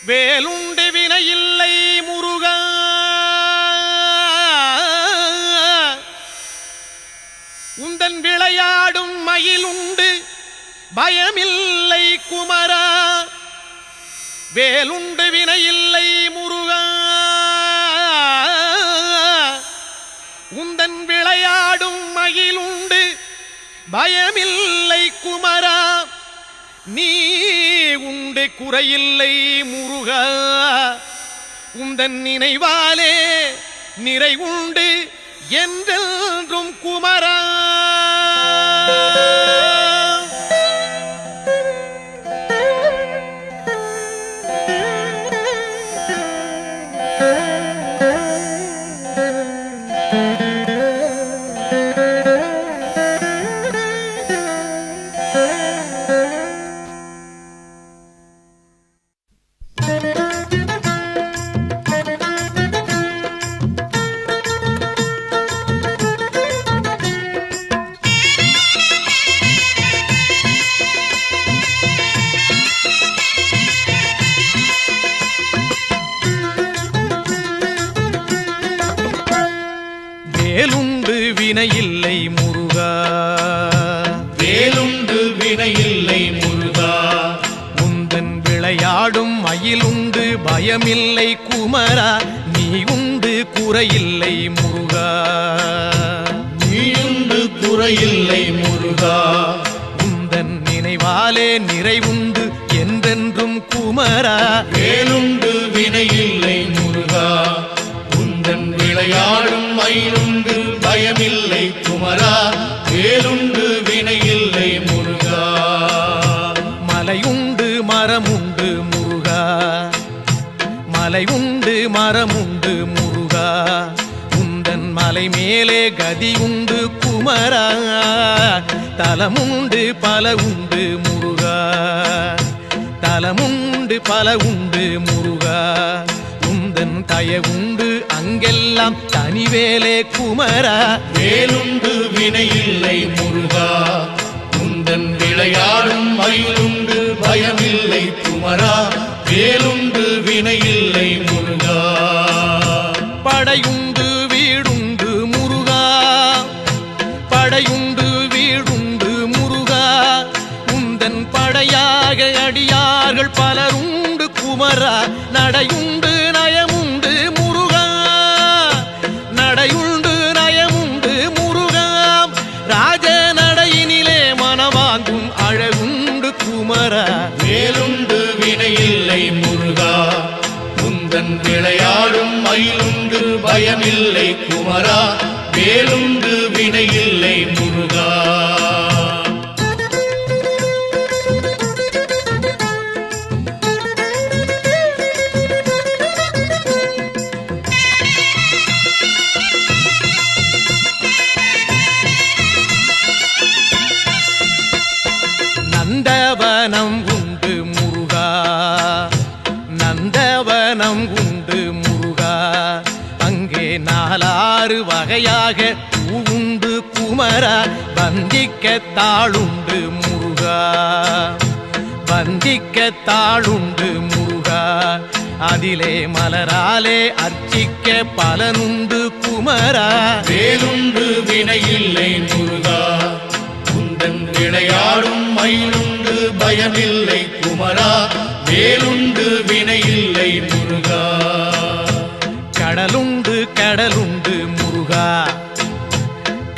வேலுண்டு வினையில்லை முருகா, உந்தன் விளையாடும் மயிலுண்டு பயமில்லை குமரா. வேலுண்டு வினையில்லை முருகா, உந்தன் விளையாடும் மயிலுண்டு பயமில்லை குமரா. நீ உண்டு குறையில்லை முருகா, உந்தன் நினைவாலே நிறைவுண்டு என்றென்றும் குமரா. வேலுண்டு வினையில்லை முருகா, வேலுண்டு வினையில்லை முருகா, உந்தன் விளையாடும் மயிலுண்டு பயமில்லை குமரா. நீ உண்டு குறையில்லை முருகா, நீயுண்டு குறையில்லை முருகா, உந்தன் நினைவாலே நிறைவுண்டு என்றென்றும் குமரா. வேலுண்டு வினையில்லை முருகா, உந்தன் விளையாடும் மயிலுண்டு பயமில்லை குமரா. வேலுண்டு வினையில்லை முருகா, மலையுண்டு மரமுண்டு முருகா, மலையுண்டு மரமுண்டு முருகா, உந்தன் மலை மேலே கதியுண்டு குமரா. தலமுண்டு பல உண்டு முருகா, தலமுண்டு பல உண்டு முருகா, உந்தன் தயவுண்டு அங்கெல்லாம் தனிவேலே குமரா. வேலுண்டு வினையில்லை முருகா, உந்தன் விளையாடும் மயிலுண்டு பயமில்லை குமரா. வேலுண்டு வினையில்லை முருகா, படையுண்டு வீடுண்டு முருகா, படையுண்டு வீடுண்டு முருகா, உந்தன் படையாக அடியார்கள் பலருண்டு குமரா. நடையுண்டு நயமுண்டு முருகா, நடையுண்டு நயமுண்டு முருகா, ராஜ நடையினிலே மனவாங்கும் அழகுண்டு குமரா. வேலுண்டு வினையில்லை முருகா, உந்தன் விளையாடும் மயிலுண்டு பயமில்லை குமரா. வேலுண்டு வினையில்லை முருகா, நந்தவனம் உண்டு முருகா, நந்தவனம் உண்டு முருகா, அங்கே நாலாறு வகையாக பூவுண்டு குமரா. வந்திக்க தாளுண்டு முருகா, வந்திக்க தாளுண்டு முருகா, அதிலே மலராலே அர்ச்சிக்க பலனுண்டு குமரா. வேலுண்டு வினையில்லை முருகா, உந்தன் விளையாடும் மயிலுண்டு பயமில்லை குமரா. வேலுண்டு வினையில்லை முருகா, கடலுண்டு கடலுண்டு முருகா,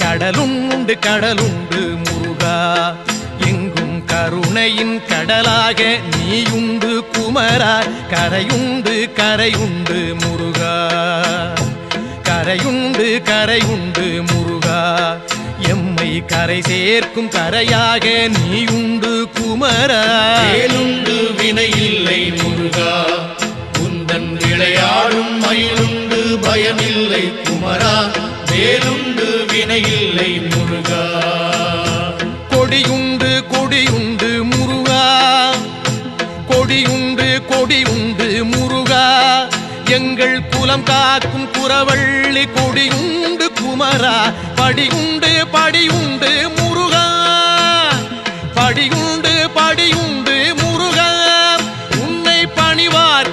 கடலுண்டு கடலுண்டு முருகா, எங்கும் கருணையின் கடலாக நீயுண்டு குமரா. கரையுண்டு கரையுண்டு முருகா, கரையுண்டு கரையுண்டு முருகா, எம்மை கரை சேர்க்கும் கரையாக நீயுண்டு குமரா. வேலுண்டு வினையில்லை முருகா, உந்தன் விளையாடும் மயிலுண்டு பயமில்லை குமரா. வேலுண்டு வினையில்லை முருகா, கொடியுண்டு கொடியுண்டு முருகா, கொடியுண்டு கொடியுண்டு முருகா, எங்கள் குலம் காக்கும் குறவள்ளி கொடியுண்டு குமரா. படியுண்டு படியுண்டு முருகா, படியுண்டு படியுண்டு முருகா, உன்னை பணிவார்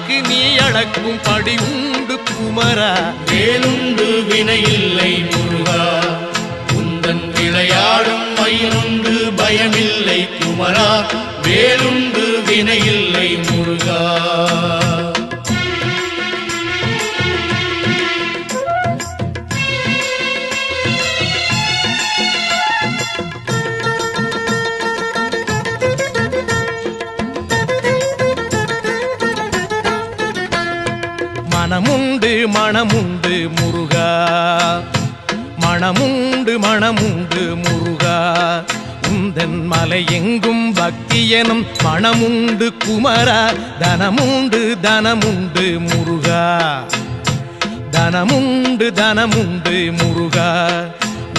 காக்கும் படி உண்டு குமரா. வேலுண்டு வினையில்லை முருகா, உந்தன் விளையாடும் மயிலுண்டு பயமில்லை குமரா. வேலுண்டு வினையில்லை முருகா. மனமுண்டு மனமுண்டு முருகா, மனமுண்டு மனமுண்டு முருகா. உந்தன் மலை எங்கும் பக்தி எனும் மனமுண்டு குமரா. தனமுண்டு தனமுண்டு முருகா, தனமுண்டு தனமுண்டு முருகா.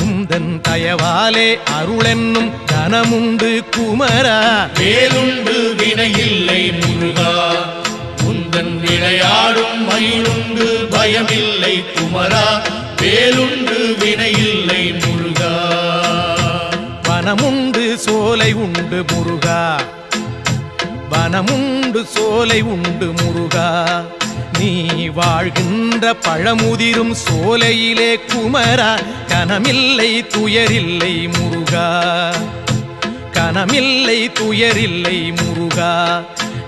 உந்தன் தயவாலே அருளென்னும் தனமுண்டு குமரா. வேலுண்டு வினையில்லை முருகா, உந்தன் விளையாடும் மயிலுண்டு பயமில்லை குமரா. வேலுண்டு வினையில்லை முருகா. வனமுண்டு சோலை உண்டு முருகா, வனமுண்டு சோலை உண்டு முருகா. நீ வாழ்கின்ற பழமுதிரும் சோலையிலே குமரா. கனமில்லை துயரில்லை முருகா, கனமில்லை துயரில்லை முருகா.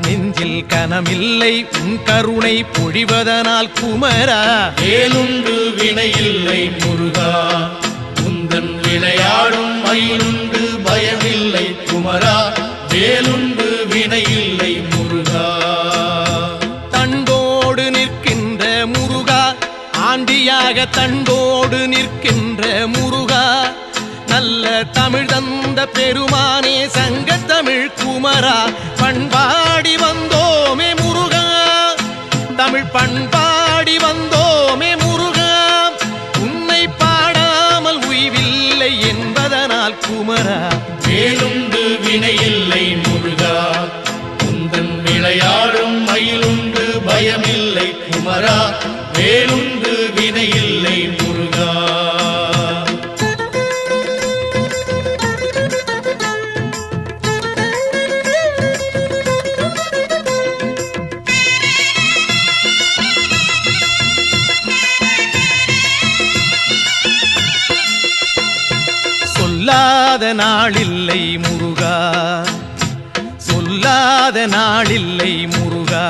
நெஞ்சில் கனமில்லை உன் கருணை பொழிவதனால் குமரா. வேலுண்டு வினையில்லை முருகா, உந்தன் விளையாடும் மயிலுண்டு பயமில்லை குமரா. வேலுண்டு வினையில்லை முருகா. தண்டோடு நிற்கின்ற முருகா, ஆண்டியாக தண்டோடு நிற்கின்ற முருகா. நல்ல தமிழ் தந்த பெருமானே சங்கத்தமிழ் குமரா. பண்பாடி வந்தோமே முருகா, தமிழ் பண்பாடி வந்தோமே முருகா. உன்னை பாடாமல் உய்வில்லை என்பதனால் குமரா. வேலுண்டு வினையில்லை முருகா, உந்தன் விளையாடும் மயிலுண்டு பயமில்லை குமரா. வேலுண்டு வினையில்லை முருகா. சொல்லாத நாளில்லை முருகா, சொல்லாத நாளில்லை முருகா.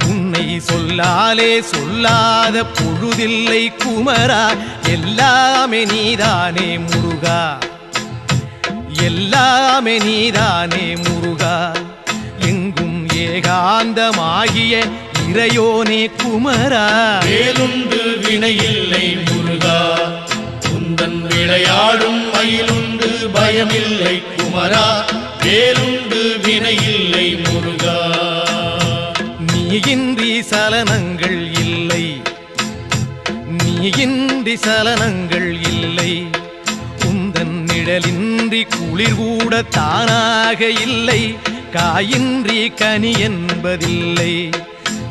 உன்னை சொல்லாலே சொல்லாத பொழுதில்லை குமரா. எல்லாமே நீதானே முருகா, எல்லாமே நீதானே முருகா. எங்கும் ஏகாந்தமாகிய இறையோனே குமரா. வேலுண்டு வினையில்லை முருகா, உந்தன் விளையாடும் மயிலுண்டு பயமில்லை குமரா. வேலுண்டு வினையில்லை முருகா. நீயின்றி சலனங்கள் இல்லை, நீயின்றி சலனங்கள் இல்லை. உந்தன் நிழலின்றி குளிர் கூட தானாக இல்லை. காயின்றி கனி என்பதில்லை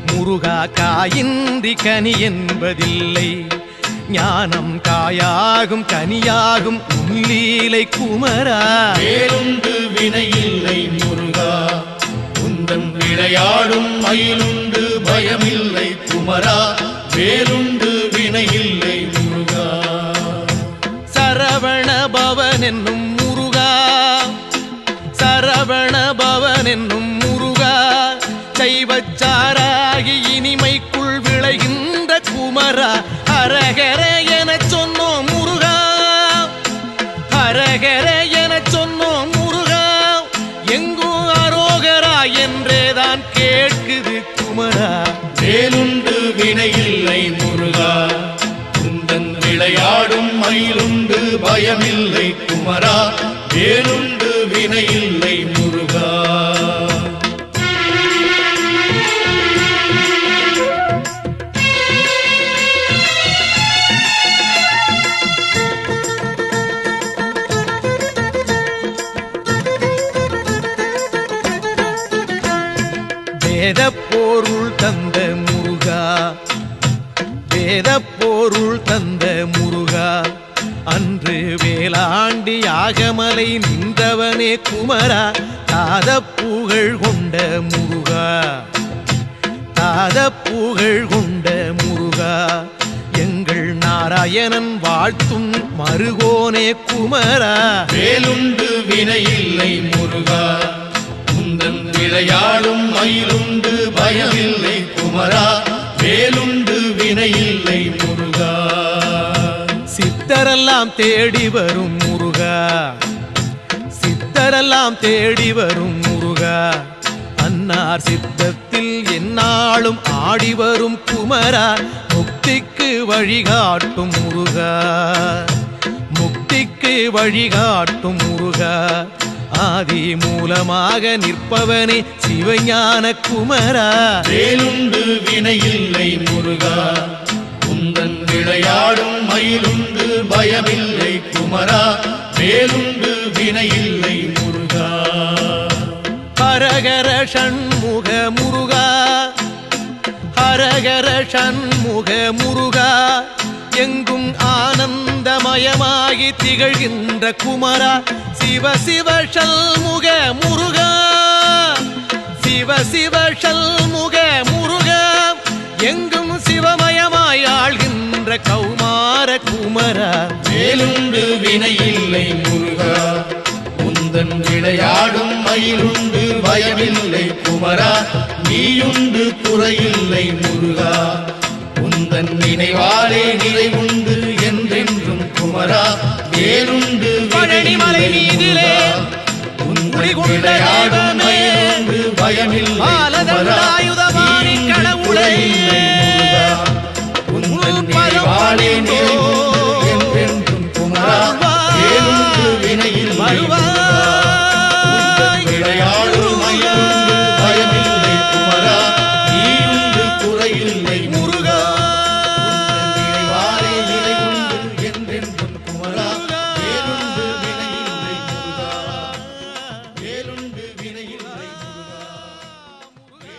முருகா, காயின்றி கனி என்பதில்லை. ஞானம் காயாகும் கனியாகும் உன்லீலை குமரா. வேலுண்டு வினையில்லை முருகா, உந்தன் விளையாடும் மயிலுண்டு பயமில்லை குமரா. வேலுண்டு வினையில்லை முருகா. சரவண பவன் என்னும் முருகா, சரவண பவன் என்னும் முருகா. சைவச்சாராகி இனிமைக்குள் விளைகின்ற குமரா. ஹரஹர எனச் சொன்னோம் முருகா, ஹரஹர எனச் சொன்னோம் முருகா. எங்கும் அரோகரா என்றேதான் கேட்குது குமரா. வேலுண்டு வினையில்லை முருகா, உந்தன் விளையாடும் மயிலுண்டு பயமில்லை குமரா. வேலுண்டு வினையில்லை முருகா. வேதப்பொருள் தந்த முருகா, வேதப்பொருள் தந்த முருகா. அன்று வேளாண்டி யாகமலை நின்றவனே குமரா. தாத புகழ் கொண்ட முருகா, தாத மாறாத புகழ் கொண்ட முருகா எங்கள் நாராயணன் வாழ்த்தும் மருகோனே குமரா வேலுண்டு வினையில்லை முருகா உந்தன் விளையாடும் மயிலுண்டு பயமில்லை குமரா வேலுண்டு வினையில்லை முருகா சித்தரெல்லாம் தேடி வரும் முருகா சித்தரெல்லாம் தேடி வரும் முருகா அன்னார் சித்தத்தில் எந்நாளும் ஆடி வரும் குமரா முக்திக்கு வழிகாட்டும் முருகா முக்திக்கு வழிகாட்டும் முருகா ஆதி மூலமாக நிற்பவனே சிவஞான குமரா வேலுண்டு வினையில்லை முருகா உந்தன் விளையாடும் மயிலுண்டு பயமில்லை குமரா வேலுண்டு வினையில்லை முருகா ஹரஹர ஷண்முக முருகா ஹரஹர ஷண்முக முருகா எங்கும் ஆனந்தமயமாகி திகழ்கின்ற குமரா சிவ சிவ ஷண்முக முருகா சிவ சிவ ஷண்முக முருகா எங்கும் சிவமயமாய் ஆள்கின்ற கௌமார குமரா வேலுண்டு வினையில்லை முருகா உந்தன் விளையாடும் மயிலுண்டு பயமில்லை குமரா நீயுண்டு குறையில்லை முருகா உந்தன் நினைவாலே நிறைவுண்டு என்றென்றும் குமரா வேலுண்டு பழனிமலை மீதிலே உந்தன் விளையாடும் மயிலுண்டு பயமில்லை குமரா நீயுண்டு குறையில்லை முருகா உந்தன் நினைவாலே நிறைவுண்டு என்றென்றும் குமரா வேலுண்டு வினையில்லை விளையாடும் மயிலுண்டு பயமில்லை குமரா நீயுண்டு குறையில்லை முருகா நினைவாலே நிறைவுண்டு என்றென்றும் குமரா வேலுண்டு வினையில்லை முருகா வேலுண்டு வினையில்லை முருகா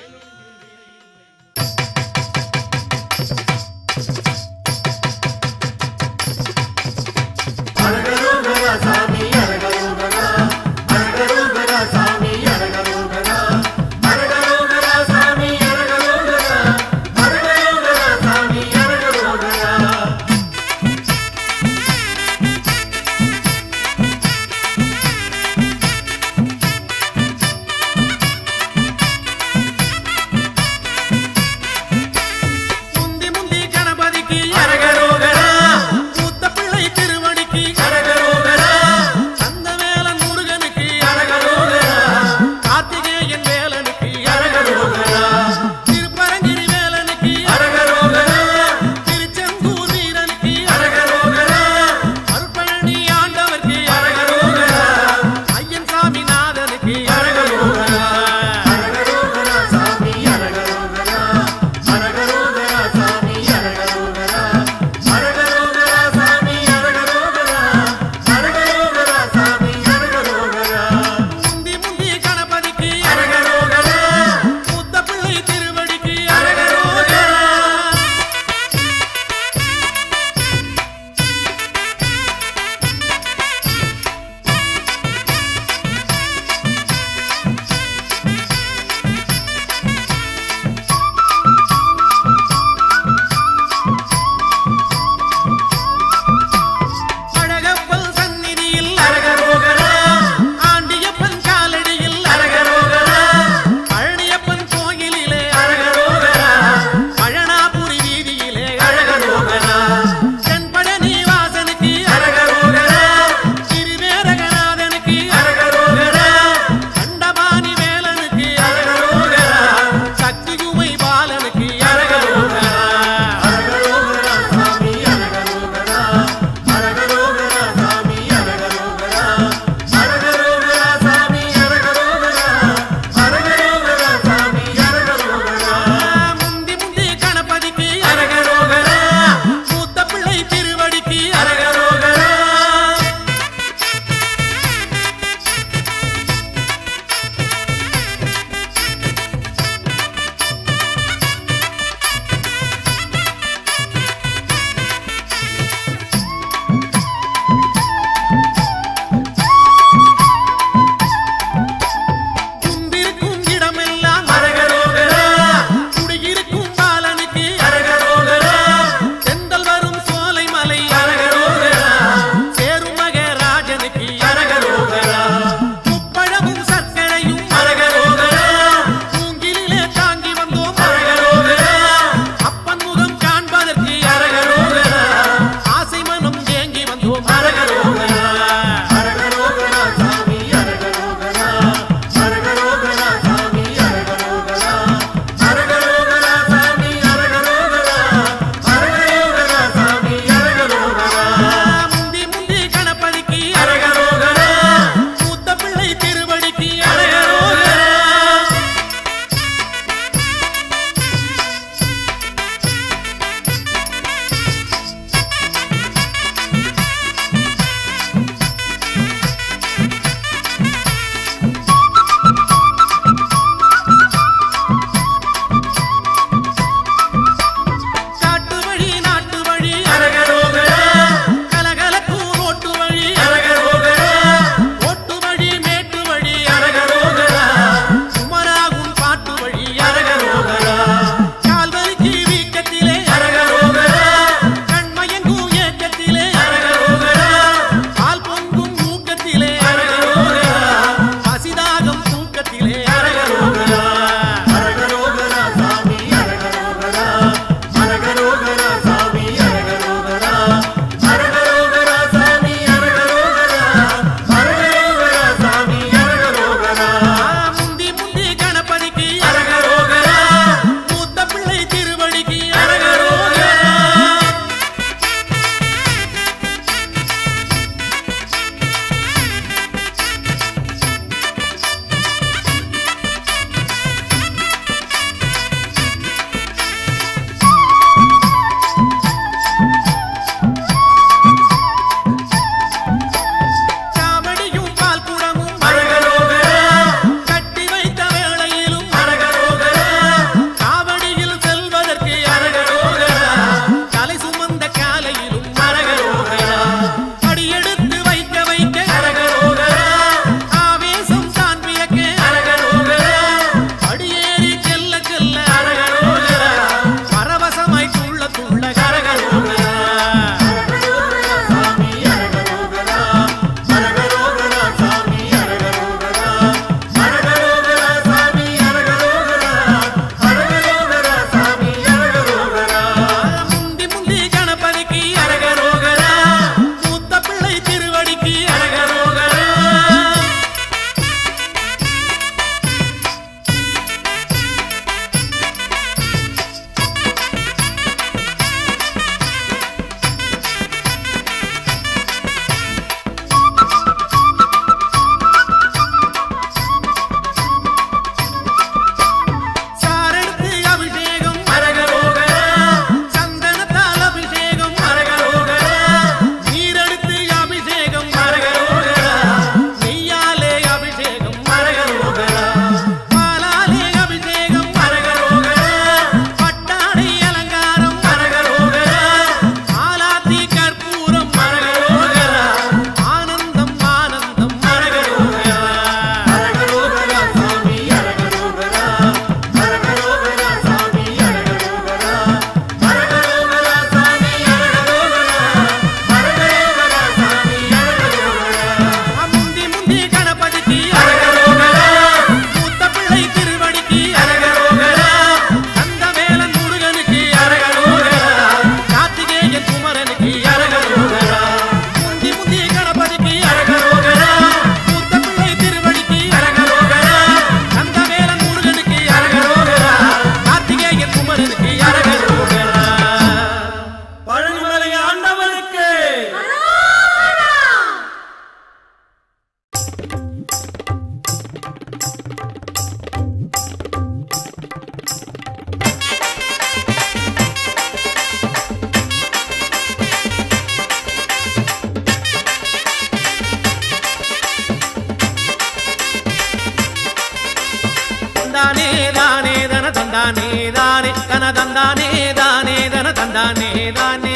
தந்தானே தானே தன தந்தானே தானே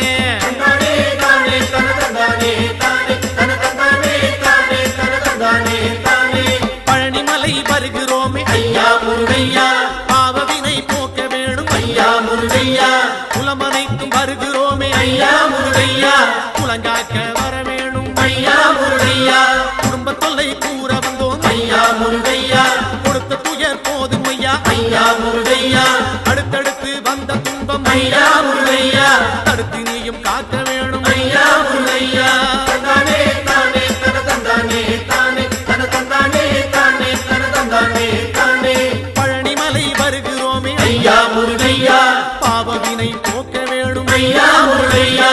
பழனிமலை வருகிறோமே ஐயா முருகையா பாவவினை போக்க வேணும் ஐயா முருகையா குலமனைக்கும் வருகிறோமே ஐயா முருகையா குலங்காக்க வர வேணும் ஐயா முருகையா குடும்ப தொல்லை கூற வந்தோம் ஐயா முருகையா கொடுத்த துயர் போதும் ஐயா ஐயா முருகையா அடுத்தடுத்து வந்த துன்பம் ஐயா முருகையா தடுத்து நீயும் காக்க வேணும் ஐயா முருகையா பழனிமலை வருகிறோமே ஐயா முருகையா பாவவினை போக்க வேணும் ஐயா முருகையா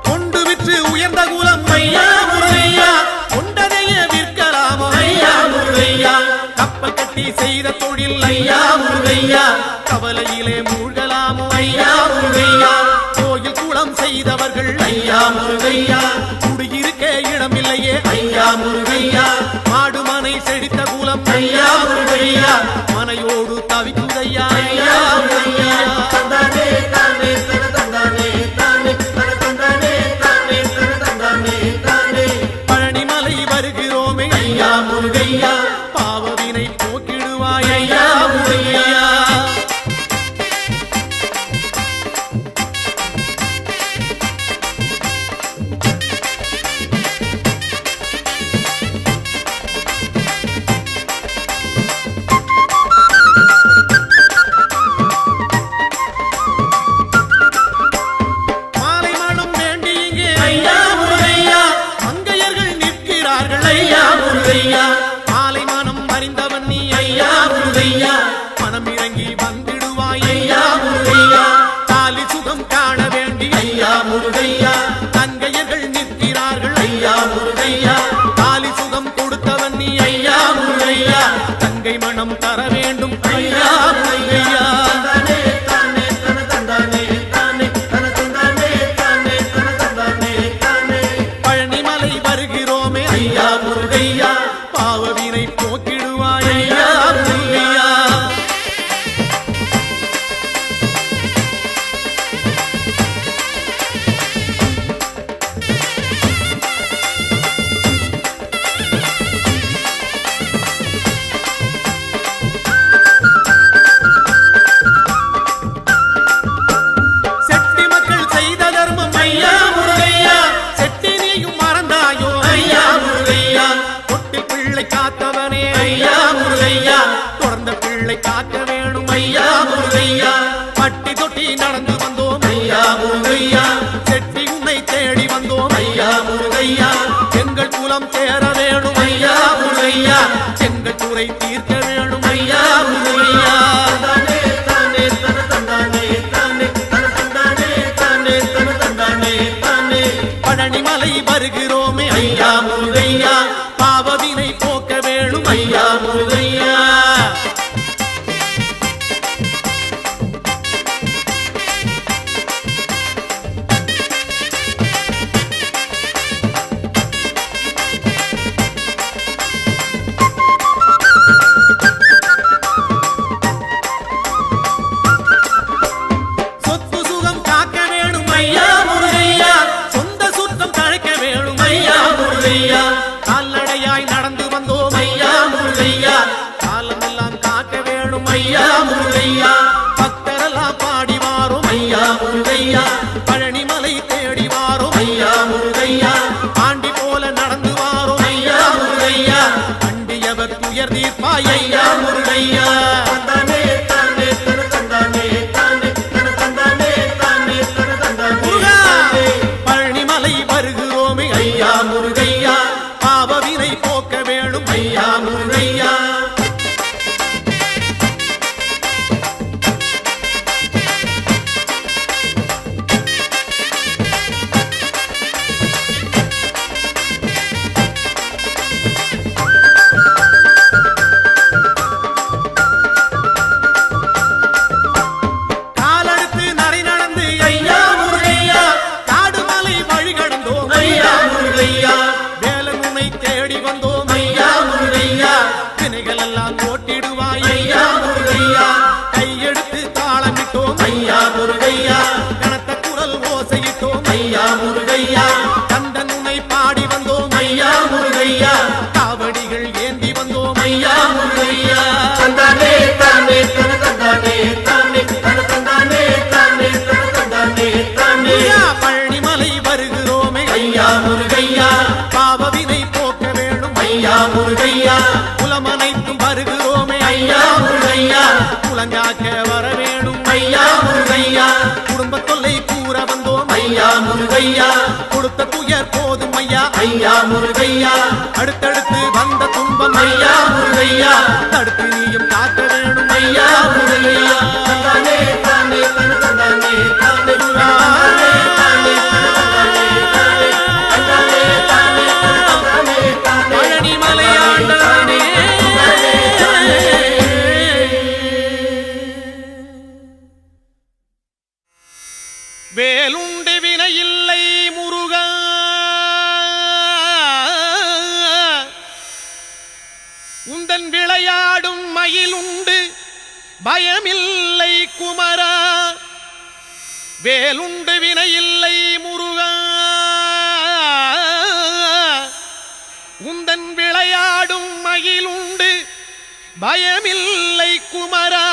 கொண்டு விற்று உயர்ந்த குலம் ஐயா முருகையா கொண்டதைய விற்கலாமோ ஐயா முருகையா கப்பல் கட்டி செய்த தொழில் ஐயா முருகையா கவலையிலே மூழ்கலாமோ ஐயா முருகையா கோயில் குளம் செய்தவர்கள் ஐயா முருகையா குடியிருக்க இடமில்லையே ஐயா முருகையா மாடுமனை செழித்த குலம் ஐயா முருகையா மனையோடு தவிக்குதையா ஐயா முருகையா பழனிமலை வருகிறோமே ஐயா முருகையா பாவவினை போக்கிடுவாய் ஐயா முருகையா மாலை மனம் வேண்டி இங்கே ஐயா முருகையா மங்கையர்கள் நிற்கிறார்கள் ஐயா முருகையா மாலை மனம் அறிந்தவன் நீ ஐயா முருகையா மனம் இறங்கி வந்திடுவாய் ஐயா முருகையா தாலி சுகம் காண வேண்டி ஐயா முருகையா தங்கையர்கள் நிற்கிறார்கள் ஐயா முருகையா தாலி சுகம் கொடுத்தவன் நீ ஐயா முருகையா தங்கை மனம் தர வேண்டும் ஐயா முருகையா பழனிமலை வருகிறோமே ஐயா முருகையா பாவவினை போக்கிடுவாய் ஐயா முருகையா செட்டி மக்கள் செய்த தர்மம் ஐயா முருகையா செட்டி நீயும் மறந்தாயோ ஐயா முருகையா தொட்டில் பிள்ளை காத்தவனே ஐயா முருகையா தொடர்ந்த பிள்ளை காக்க வேணும் ஐயா முருகையா பட்டி தொட்டி நடந்து வந்தோம் ஐயா முருகையா செட்டி உன்னை தேடி வந்தோம் ஐயா முருகையா எங்கள் குலம் சேர வேணும் ஐயா முருகையா எங்கள் குறை தீர்க்க வேணும் ஐயா முருகையா பழனிமலை வருகிறோமே ஐயா முருகையா பாவவினை போக்க வேணும் ஐயா முருகையா சொத்து சுகம் காக்க வேணும் ஐயா முருகையா சொந்த சுத்தம் தழைக்க வேணும் ஐயா முருகையா கால்நடையாய் நடந்து வந்தோம் ஐயா முருகையா காலமெல்லாம் காக்க வேணும் ஐயா முருகையா பக்தரெல்லாம் பாடி வாரோம் ஐயா முருகையா பழனிமலை தேடி வாரோம் ஐயா முருகையா ஆண்டி போல நடந்து வாரோம் ஐயா முருகையா அண்டியவர் துயர் தீர்ப்பாய் ஐயா முருகையா முருகா, பழனிமலை வருகிறோமே ஐயா முருகையா பாவவினை போக்க வேணும் ஐயா முருகையா வினைகள் எல்லாம் ஓட்டிடுவாய் ஐயா முருகையா கையெடுத்து தாளமிட்டோம் ஐயா முருகையா கனத்த குரல் ஓசையிட்டோம் ஐயா முருகையா கந்தன் உன்னை பாடி வந்தோம் ஐயா முருகையா காவடிகள் ஏந்தி வந்தோம் ஐயா முருகையா தந்தானே தானே தந்தானே தானே தந்தானே தானே தந்தானே தானே பழனிமலை வருகிறோமே ஐயா முருகையா பாவவினை போக்க வேணும் ஐயா முருகையா குலமனைத்தும் வருகிறோமே ஐயா முருகையா குலங்காக்க வர வேணும் ஐயா முருகையா குடும்ப தொல்லை கூற வந்தோம் ஐயா முருகையா கொடுத்த துயர் போதும் ஐயா ஐயா முருகையா அடுத்தடுத்து வந்த துன்பம் ஐயா முருகையா தடுத்து நீயும் காக்க வேணும் ஐயா முருகையா தந்தானே தானே தந்தானே தானே தந்தானே தானே தந்தானே தானே தந்தானே தானே தானே பழனிமலை ஆண்டவனே வேலுண்டு வினையில்லை முருகா உந்தன் விளையாடும் மயிலுண்டு பயமில்லை குமரா வேலுண்டு வினையில்லை முருகா உந்தன் விளையாடும் மயிலுண்டு பயமில்லை குமரா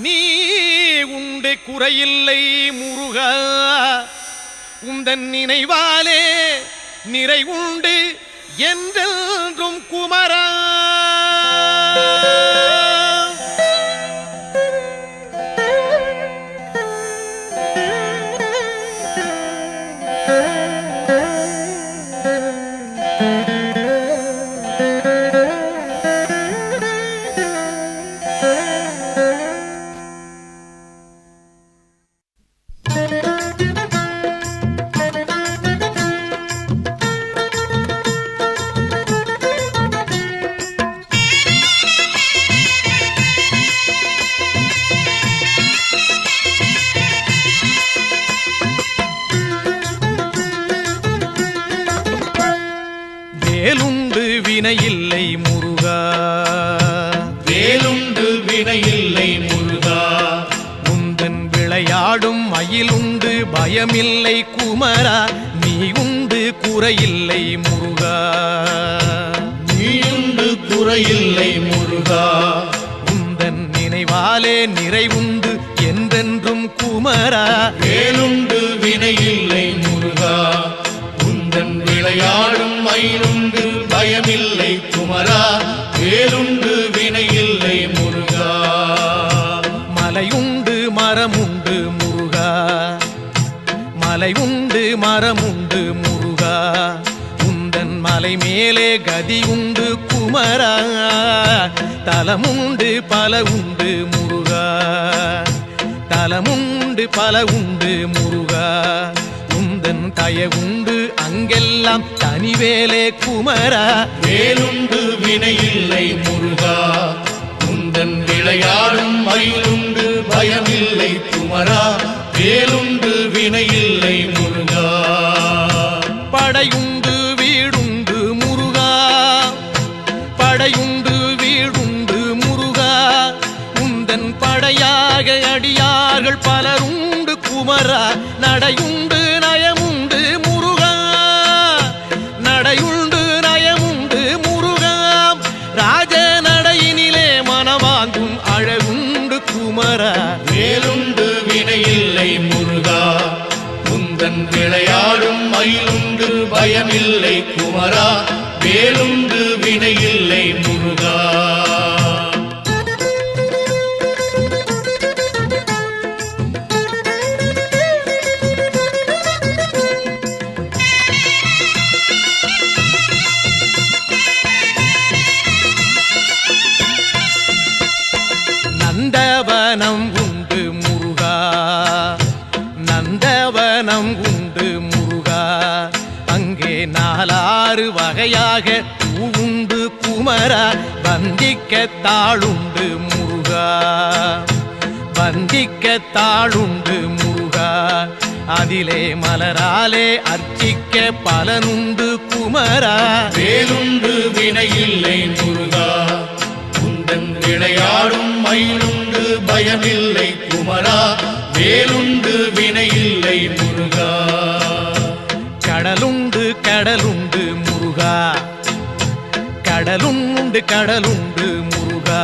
நீ உண்டு குறையில்லை முருகா உந்தன் நினைவாலே நிறை உண்டு என்றென்றும் குமரா வேலுண்டு வினையில்லை முருகா வேலுண்டு வினையில்லை முருகா உந்தன் விளையாடும் மயிலுண்டு பயமில்லை குமரா நீ உண்டு குறையில்லை முருகா நீயுண்டு குறையில்லை முருகா உந்தன் நினைவாலே நிறைவுண்டு என்றென்றும் குமரா வேலுண்டு வினையில்லை முருகா உந்தன் விளையாடும் மயிலுண்டு பயமில்லை குமரா வேலுண்டு வினையில்லை முருகா மலையுண்டு மரமுண்டு முருகா மலையுண்டு மரமுண்டு முருகா உந்தன் மலை மேலே கதி உண்டு குமரா தலமுண்டு பல உண்டு முருகா தலமுண்டு பல உண்டு முருகா உந்தன் தயவுண்டு அங்கெல்லாம் தனிவேலே குமரா வேலுண்டு வினையில்லை முருகா உந்தன் விளையாடும் மயிலுண்டு பயமில்லை குமரா வேலுண்டு வினையில்லை முருகா படையுண்டு வீடுண்டு முருகா படையுண்டு வீடுண்டு முருகா உந்தன் படையாக அடியார்கள் பலருண்டு குமரா நடையுண்டு நயமுண்டு முருகா நடையுண்டு நயமுண்டு முருகா ராஜ நடையினிலே மனவாங்கும் அழகுண்டு குமரா வேலுண்டு வினையில்லை முருகா உந்தன் விளையாடும் மயிலுண்டு பயமில்லை குமரா வேலுண்டு வினையில்லை முருகா நந்தவனம் உண்டு முருகா நந்தவனம் உண்டு முருகா அங்கே நாலாறு வகையாக பூவுண்டு குமரா வந்திக்க தாளுண்டு முருகா வந்திக்க தாளுண்டு முருகா அதிலே மலராலே அர்ச்சிக்க பலனுண்டு குமரா வேலுண்டு வினையில்லை முருகா பயமில்லை குமரா, வேலுண்டு வினையில்லை முருகா. கடலுண்டு கடலுண்டு முருகா, கடலுண்டு கடலுண்டு முருகா,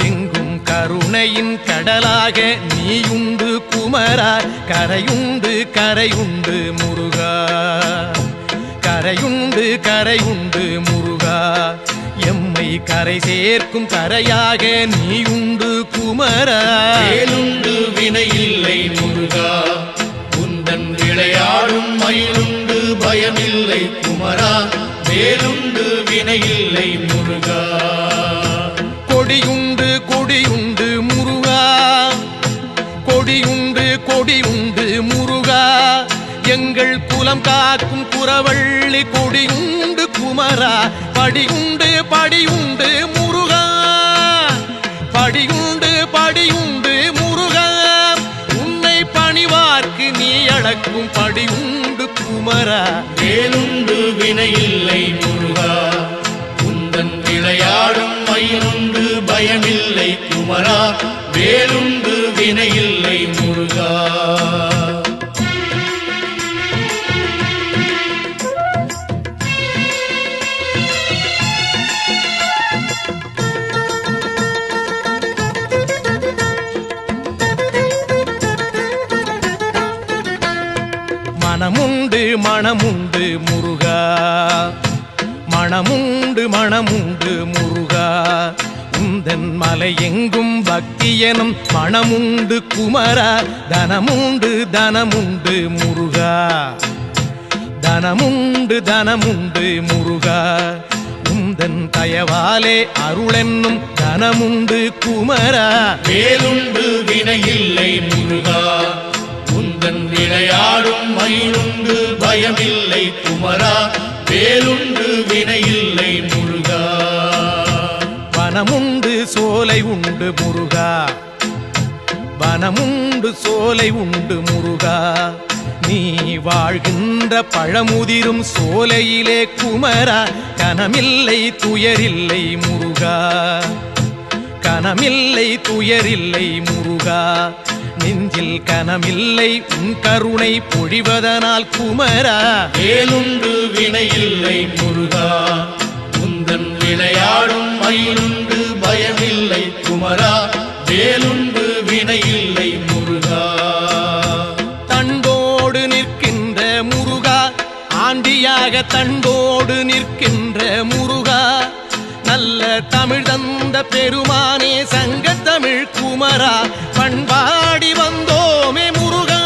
எங்கும் கருணையின் கடலாக நீயுண்டு குமரா. கரையுண்டு கரையுண்டு முருகா, கரையுண்டு கரையுண்டு முருகா, எம்மை கரை சேர்க்கும் கரையாக நீயுண்டு குமரா. வேலுண்டு வினையில்லை முருகா, உந்தன் விளையாடும் மயிலுண்டு பயமில்லை குமரா, வேலுண்டு வினையில்லை முருகா. கொடியுண்டு கொடியுண்டு முருகா, கொடியுண்டு கொடியுண்டு முருகா, எங்கள் குலம் காக்கும் குறவள்ளி கொடியுண்டு குமரா. படியுண்டு படியுண்டு முருகா, படியுண்டு படியுண்டு முருகா, உன்னை பணிவார்க்கு நீ அளக்கும் படியுண்டு குமரா. வேலுண்டு வினையில்லை முருகா, உந்தன் விளையாடும் மயிலுண்டு பயமில்லை குமரா, வேலுண்டு வினையில்லை முருகா. மனமுண்டு மனமுண்டு முருகா, மனமுண்டு மனமுண்டு முருகா, உந்தன் மலை எங்கும் பக்தி எனும் மனமுண்டு குமரா. தனமுண்டு தனமுண்டு முருகா, தனமுண்டு தனமுண்டு முருகா, உந்தன் தயவாலே அருளென்னும் தனமுண்டு குமரா. வேலுண்டு வினையில்லை முருகா, உந்தன் விளையாடும் மயிலுண்டு பயமில்லை குமரா, வேலுண்டு வினையில்லை முருகா. வனமுண்டு சோலை உண்டு முருகா, வனமுண்டு சோலை உண்டு முருகா, நீ வாழ்கின்ற பழமுதிரும் சோலையிலே குமரா. கனமில்லை துயரில்லை முருகா, கனமில்லை துயரில்லை முருகா, நெஞ்சில் கனமில்லை உன் கருணை பொழிவதனால் குமரா. வேலுண்டு வினையில்லை முருகா, உந்தன் விளையாடும் மயிலுண்டு பயமில்லை குமரா, வேலுண்டு வினையில்லை முருகா. தண்டோடு நிற்கின்ற முருகா, ஆண்டியாக தண்டோடு நிற்கின்ற முருகா, நல்ல தமிழ் தந்த பெருமானே சங்கத்தமிழ் குமரா. பண்பாடி வந்தோமே முருகா,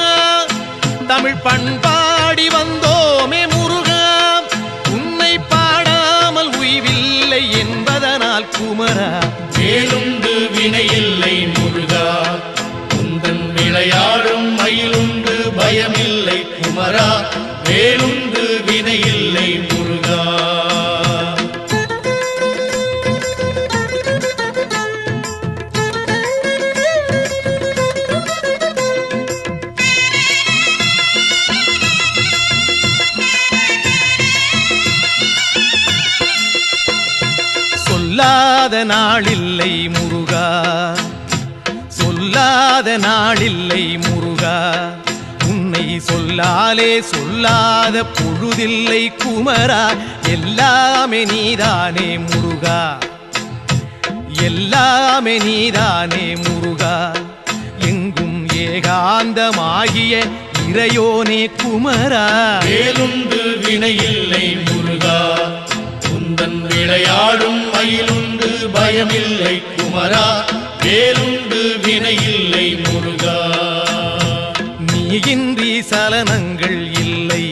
தமிழ் பண்பாடி வந்தோமே முருகா, உன்னை பாடாமல் உய்வில்லை என்பதனால் குமரா. வேலுண்டு வினையில்லை முருகா, உந்தன் விளையாடும் மயிலுண்டு பயமில்லை குமரா, வேலுண்டு வினையில்லை முருகா. சொல்லாத நாளில்லை முருகா, சொல்லாத நாளில்லை முருகா, உன்னை சொல்லாலே சொல்லாத பொழுதில்லை குமரா. எல்லாமே நீதானே முருகா, எல்லாமே நீதானே முருகா, எங்கும் ஏகாந்தமாகிய இறையோனே குமரா. வேலுண்டு வினையில்லை முருகா, உந்தன் விளையாடும் மயிலுண்டு பயமில்லை குமரா, வேலுண்டு வினையில்லை முருகா. நீயின்றி சலனங்கள் இல்லை,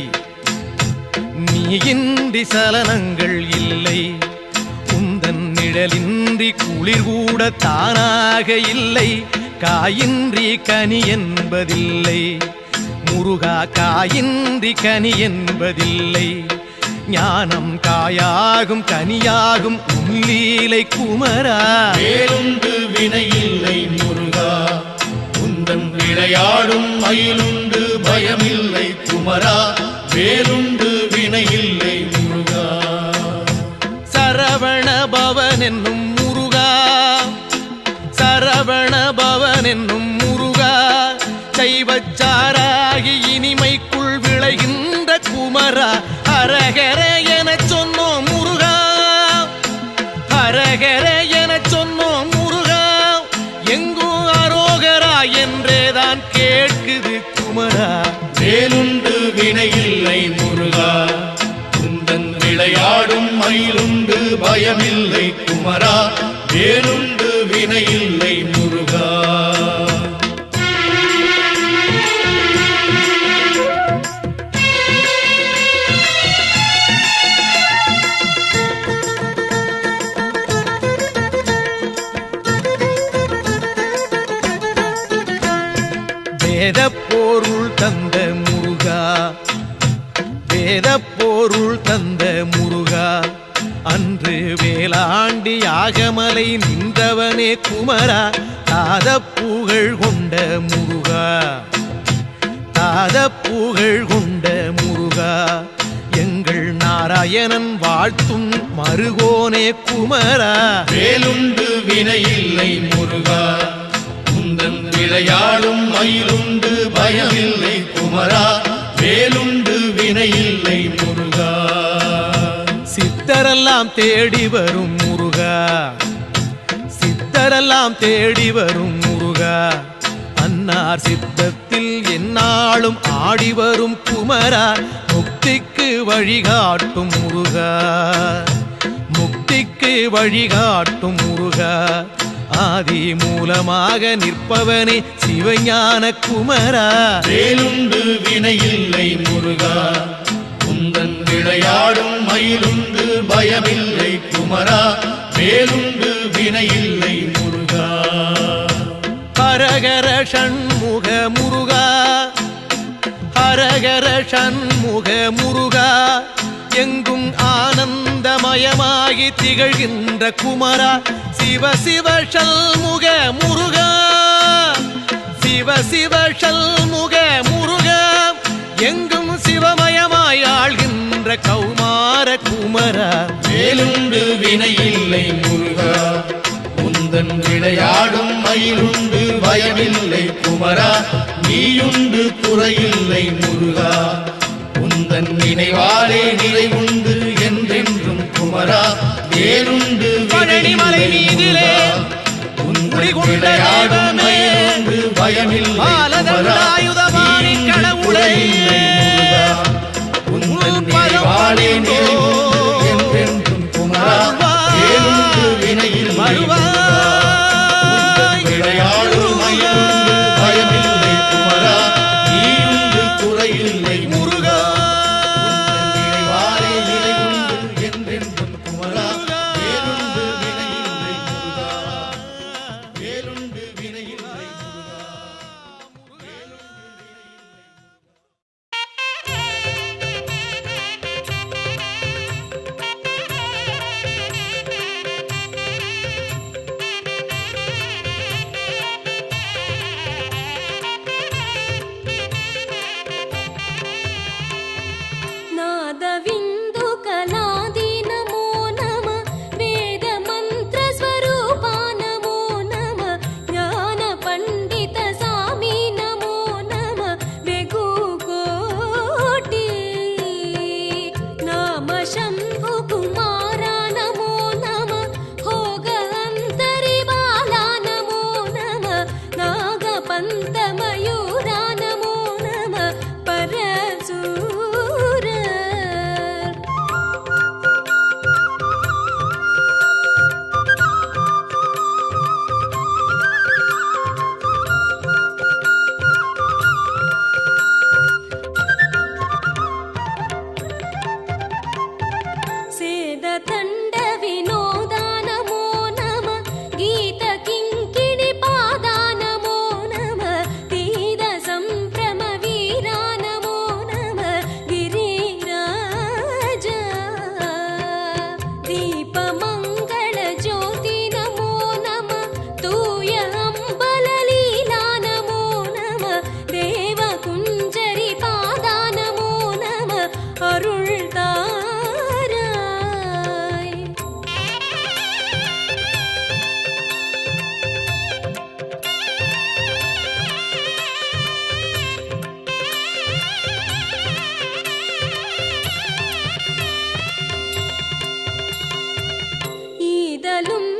நீயின்றி சலனங்கள் இல்லை, உந்தன் நிழலின்றி குளிர் கூட தானாக இல்லை. காயின்றி கனி என்பதில்லை முருகா, காயின்றி கனி என்பதில்லை. ஞானம் காயாகும் கனியாகும் உள்ளீலை குமரா. வேலுண்டு வினையில்லை முருகா, உந்தன் விளையாடும் மயிலுண்டு பயமில்லை குமரா, வேலுண்டு வினையில்லை முருகா. சரவண பவன் என்னும் முருகா, சரவண பவன் ஹரஹர என சொன்னோம் முருகா, ஹரஹர என சொன்னோம் முருகா, எங்கும் அரோகரா என்றேதான் கேட்குது குமரா. வேலுண்டு வினையில்லை முருகா, உந்தன் விளையாடும் மயிலுண்டு பயமில்லை குமரா. வேலுண்டு வினையில்லை முருகா. வேதப்பொருள் தந்த முருகா, வேதப்பொருள் தந்த முருகா, அன்று வேளாண்டி யாகமலை நின்றவனே குமரா. தாதப்பூகள் கொண்ட முருகா, தாதப்பூகள் கொண்ட முருகா, எங்கள் நாராயணன் வாழ்த்தும் மருகோனே குமரா. வேலுண்டு வினையில்லை முருகா, உந்தன் விளையாடும் மயிலுண்டு பயமில்லை குமரா. வேலுண்டு வினையில்லை முருகா. சித்தரெல்லாம் தேடி வரும் முருகா, சித்தரெல்லாம் தேடி வரும் முருகா, அன்னார் சித்தத்தில் எந்நாளும் ஆடி வரும் குமரா. முக்திக்கு வழிகாட்டும் முருகா, முக்திக்கு வழிகாட்டும் முருகா, ஆதி மூலமாக நிற்பவனே சிவஞான குமரா. வேலுண்டு வினையில்லை முருகா, உந்தன் விளையாடும் மயிலுண்டு பயமில்லை குமரா. வேலுண்டு வினையில்லை முருகா. ஹரஹர ஷண்முக முருகா, ஹரஹர ஷண்முக முருகா, எங்கும் ஆனந்தமயமாகி திகழ்கின்ற குமரா. சிவ சிவ ஷண்முக முருகா, சிவ சிவ ஷண்முக முருகா, எங்கும் சிவமயமாய் ஆள்கின்ற கௌமார குமரா. வேலுண்டு வினையில்லை முருகா, உந்தன் விளையாடும் மயிலுண்டு பயமில்லை குமரா. நீயுண்டு குறையில்லை முருகா, உந்தன் நினைவாலே நிறைவுண்டு என்றென்றும் குமரா. வேலுண்டு பழனிமலை மீதிலே உந்தன் விளையாடும் மயிலுண்டு பயமில்லை குமரா. நீயுண்டு குறையில்லை முருகா, உந்தன் நினைவாலே நிறைவுண்டு என்றென்றும் குமரா. வேலுண்டு வினையில்லை முருகா, உந்தன் விளையாடும் மயிலுண்டு பயமில்லை குமரா. நீயுண்டு குறையில்லை முருகா, உந்தன் நினைவாலே நிறைவுண்டு என்றென்றும் குமரா. வேலுண்டு வினையில்லை முருகா, வேலுண்டு வினையில்லை முருகா. நாளும்